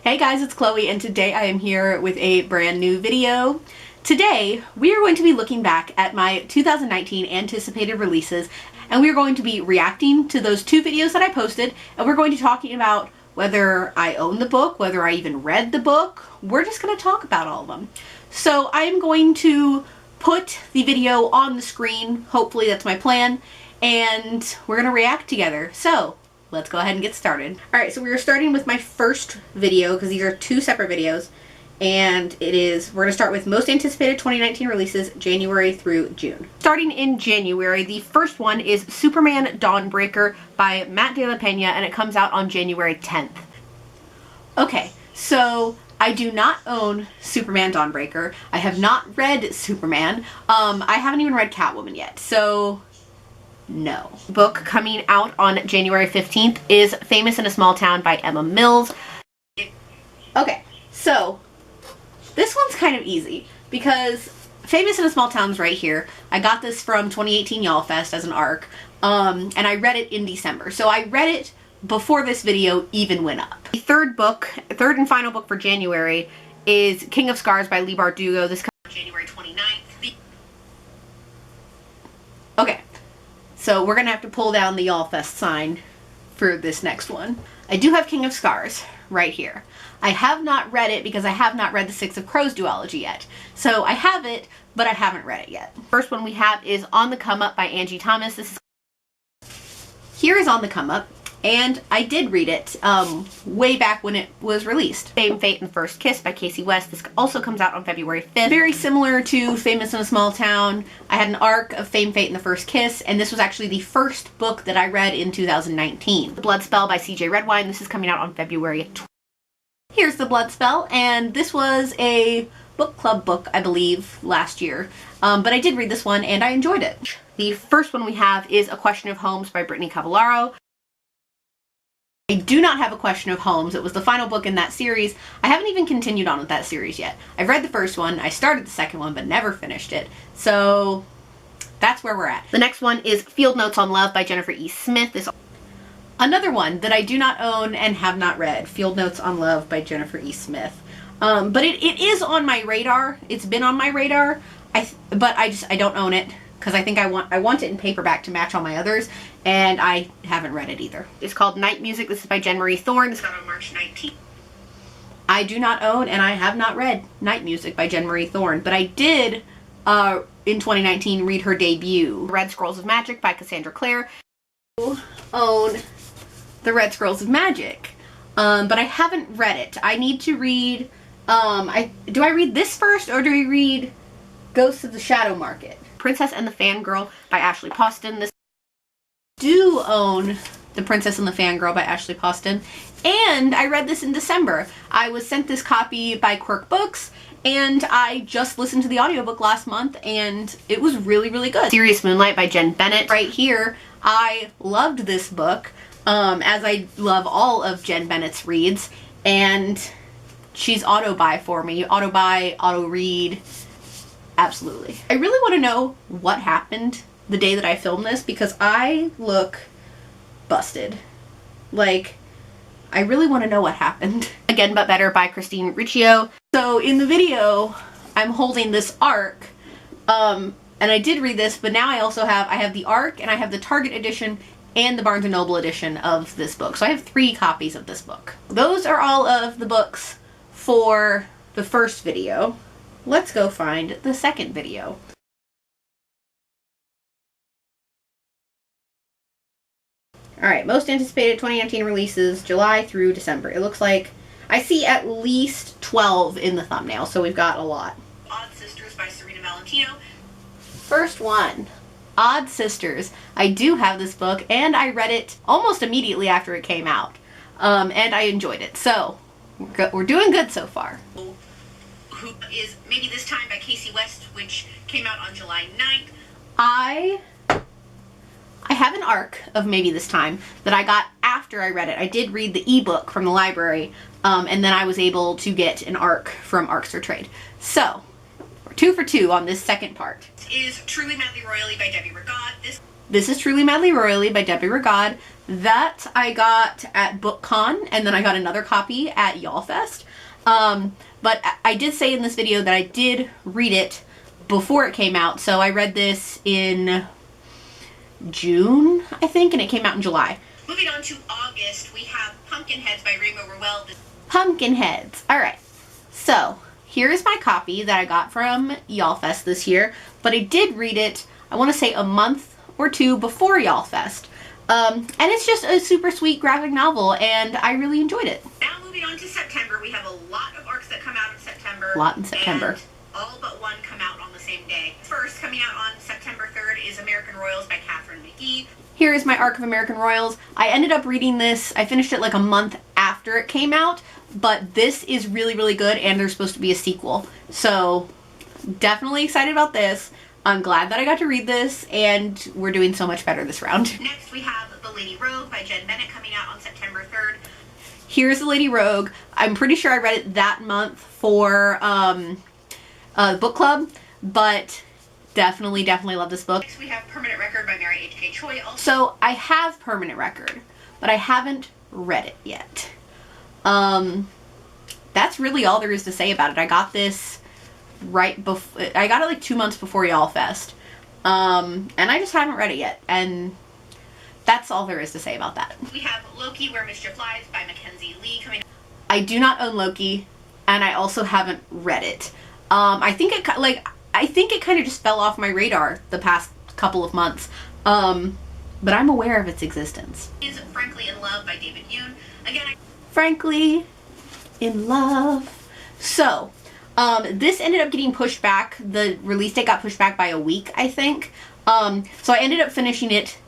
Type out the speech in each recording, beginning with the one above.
Hey guys, it's Chloe, and today I am here with a brand new video. Today, we are going to be looking back at my 2019 anticipated releases, and we are going to be reacting to those two videos that I posted, and we're going to be talking about whether I own the book, whether I even read the book. We're just going to talk about all of them. So I'm going to put the video on the screen, hopefully that's my plan, and we're going to react together. So let's go ahead and get started. Alright, so we are starting with my first video because these are two separate videos, and we're going to start with most anticipated 2019 releases, January through June. Starting in January, the first one is Superman Dawnbreaker by Matt De La Peña, and it comes out on January 10th. Okay, so I do not own Superman Dawnbreaker. I have not read Superman. I haven't even read Catwoman yet, so no. Book coming out on January 15th is Famous in a Small Town by Emma Mills. Okay, so this one's kind of easy because Famous in a Small Town's right here. I got this from 2018 YALLFest as an ARC, and I read it in December. So I read it before this video even went up. The third and final book for January is King of Scars by Leigh Bardugo. This comes out January 29th. Okay. So we're going to have to pull down the YALLFest sign for this next one. I do have King of Scars right here. I have not read it because I have not read the Six of Crows duology yet. So I have it, but I haven't read it yet. First one we have is On the Come Up by Angie Thomas. Here is On the Come Up, and I did read it way back when it was released. Fame, Fate, and First Kiss by Kasie West. This also comes out on February 5th. Very similar to Famous in a Small Town. I had an arc of Fame, Fate, and the First Kiss, and this was actually the first book that I read in 2019. The Blood Spell by CJ Redwine. This is coming out on February 12th. Here's The Blood Spell, and this was a book club book, I believe, last year. But I did read this one, and I enjoyed it. The first one we have is A Question of Homes by Brittany Cavallaro. I do not have A Question of Homes. It was the final book in that series. I haven't even continued on with that series yet. I've read the first one, I started the second one, but never finished it. So that's where we're at. The next one is Field Notes on Love by Jennifer E. Smith. Another one that I do not own and have not read, Field Notes on Love by Jennifer E. Smith. But it is on my radar. It's been on my radar, but I don't own it because I think I want it in paperback to match all my others, and I haven't read it either. It's called Night Music. This is by Jen Marie Thorne. This got on March 19th. I do not own and I have not read Night Music by Jen Marie Thorne, but I did in 2019 read her debut, Red Scrolls of Magic by Cassandra Clare. I own The Red Scrolls of Magic, but I haven't read it. I need to read, do I read this first or do I read Ghosts of the Shadow Market? Princess and the Fangirl by Ashley Poston. This do own The Princess and the Fangirl by Ashley Poston, and I read this in December. I was sent this copy by Quirk Books, and I just listened to the audiobook last month, and it was really, really good. Serious Moonlight by Jen Bennett. Right here, I loved this book, as I love all of Jen Bennett's reads, and she's auto-buy for me. Auto-buy, auto-read. Absolutely. I really want to know what happened the day that I filmed this because I look busted. Like, I really want to know what happened. Again But Better by Christine Riccio. So in the video, I'm holding this ARC, and I did read this, but now I have the ARC, and I have the Target edition and the Barnes & Noble edition of this book. So I have 3 copies of this book. Those are all of the books for the first video. Let's go find the second video. Alright, most anticipated 2019 releases, July through December. It looks like I see at least 12 in the thumbnail, so we've got a lot. Odd Sisters by Serena Valentino. First one, Odd Sisters. I do have this book, and I read it almost immediately after it came out, and I enjoyed it. So, we're doing good so far. Who is Maybe This Time by Kasie West, which came out on July 9th. I have an ARC of Maybe This Time that I got after I read it. I did read the ebook from the library, and then I was able to get an ARC from ARCs or Trade. So, we're 2 for 2 on this second part. This is Truly Madly Royally by Debbie Regaud. This is Truly Madly Royally by Debbie Regaud. That I got at BookCon, and then I got another copy at YALLFest. But I did say in this video that I did read it before it came out, so I read this in June, I think, and it came out in July. Moving on to August, we have Pumpkinheads by Rainbow Rowell. Pumpkinheads. Alright, so here is my copy that I got from YALLFest this year, but I did read it, I want to say a month or two before YALLFest. And it's just a super sweet graphic novel, and I really enjoyed it. Now moving on to September, we have a lot of arcs that come out in September. A lot in September. And all but one come out on the same day. First, coming out on September 3rd is American Royals by Katharine McGee. Here is my arc of American Royals. I ended up reading this, I finished it like a month after it came out, but this is really, really good, and there's supposed to be a sequel. So, definitely excited about this. I'm glad that I got to read this, and we're doing so much better this round. Next, we have The Lady Rogue by Jen Bennett coming out on September 3rd. Here's The Lady Rogue. I'm pretty sure I read it that month for book club, but definitely love this book. Next, we have Permanent Record by Mary H.K. Choi. So, I have Permanent Record, but I haven't read it yet. That's really all there is to say about it. I got this right before, I got it like 2 months before YALLFest, and I just haven't read it yet, and that's all there is to say about that. We have Loki Where Mischief Lies by Mackenzie Lee coming out. I do not own Loki, and I also haven't read it. I think it kind of just fell off my radar the past couple of months, but I'm aware of its existence. Is Frankly in Love by David Yoon. Again, Frankly in Love. So, this ended up getting pushed back. The release date got pushed back by a week, I think. So I ended up finishing it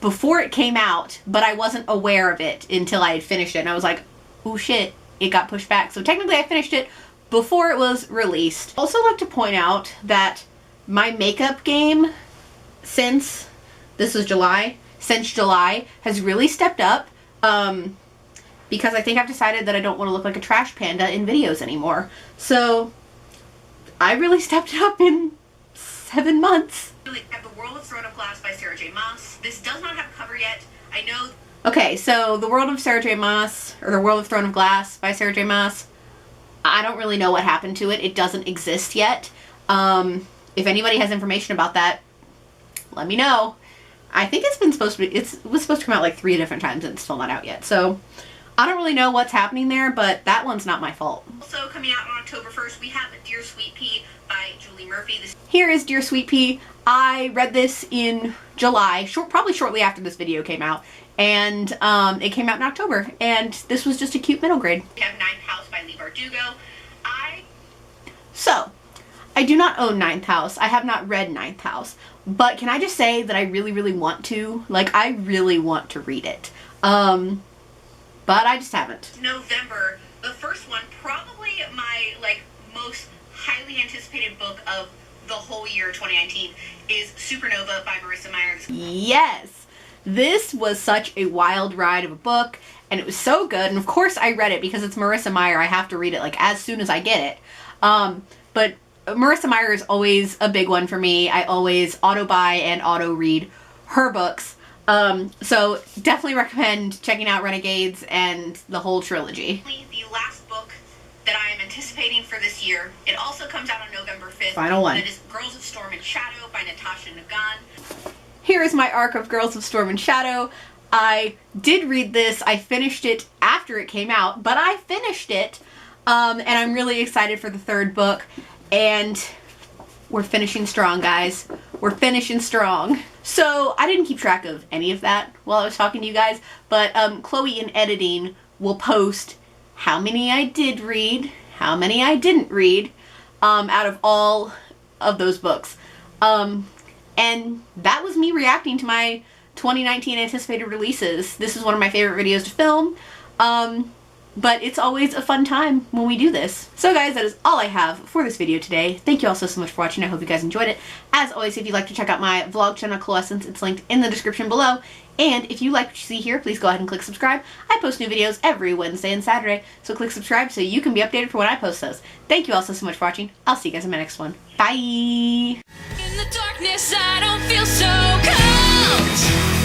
before it came out, but I wasn't aware of it until I had finished it. And I was like, oh shit, it got pushed back. So technically I finished it before it was released. Also like to point out that my makeup game since July has really stepped up. Because I think I've decided that I don't want to look like a trash panda in videos anymore. So, I really stepped up in 7 months. We have The World of Throne of Glass by Sarah J. Maas. This does not have a cover yet. I know... Okay, so The World of Sarah J. Maas, or The World of Throne of Glass by Sarah J. Maas, I don't really know what happened to it. It doesn't exist yet. If anybody has information about that, let me know. I think it was supposed to come out like 3 different times and it's still not out yet. So, I don't really know what's happening there, but that one's not my fault. Also coming out on October 1st, we have Dear Sweet Pea by Julie Murphy. Here is Dear Sweet Pea. I read this in July, probably shortly after this video came out, and it came out in October, and this was just a cute middle grade. We have Ninth House by Leigh Bardugo. So, I do not own Ninth House. I have not read Ninth House, but can I just say that I really want to? Like, I really want to read it. But I just haven't. November, the first one, probably my most highly anticipated book of the whole year 2019 is Supernova by Marissa Meyer. Yes! This was such a wild ride of a book, and it was so good, and of course I read it because it's Marissa Meyer. I have to read it like as soon as I get it. But Marissa Meyer is always a big one for me. I always auto-buy and auto-read her books. So definitely recommend checking out Renegades and the whole trilogy. The last book that I am anticipating for this year, it also comes out on November 5th. Final one. That is Girls of Storm and Shadow by Natasha Nagan. Here is my arc of Girls of Storm and Shadow. I did read this. I finished it after it came out, but I finished it. And I'm really excited for the 3rd book. And we're finishing strong, guys. We're finishing strong. So, I didn't keep track of any of that while I was talking to you guys, but Chloe in editing will post how many I did read, how many I didn't read, out of all of those books. And that was me reacting to my 2019 anticipated releases. This is one of my favorite videos to film. But it's always a fun time when we do this. So guys, that is all I have for this video today. Thank you all so much for watching. I hope you guys enjoyed it. As always, if you'd like to check out my vlog channel, Coalescence, it's linked in the description below. And if you like what you see here, please go ahead and click subscribe. I post new videos every Wednesday and Saturday, so click subscribe so you can be updated for when I post those. Thank you all so much for watching. I'll see you guys in my next one. Bye! In the darkness, I don't feel so cold.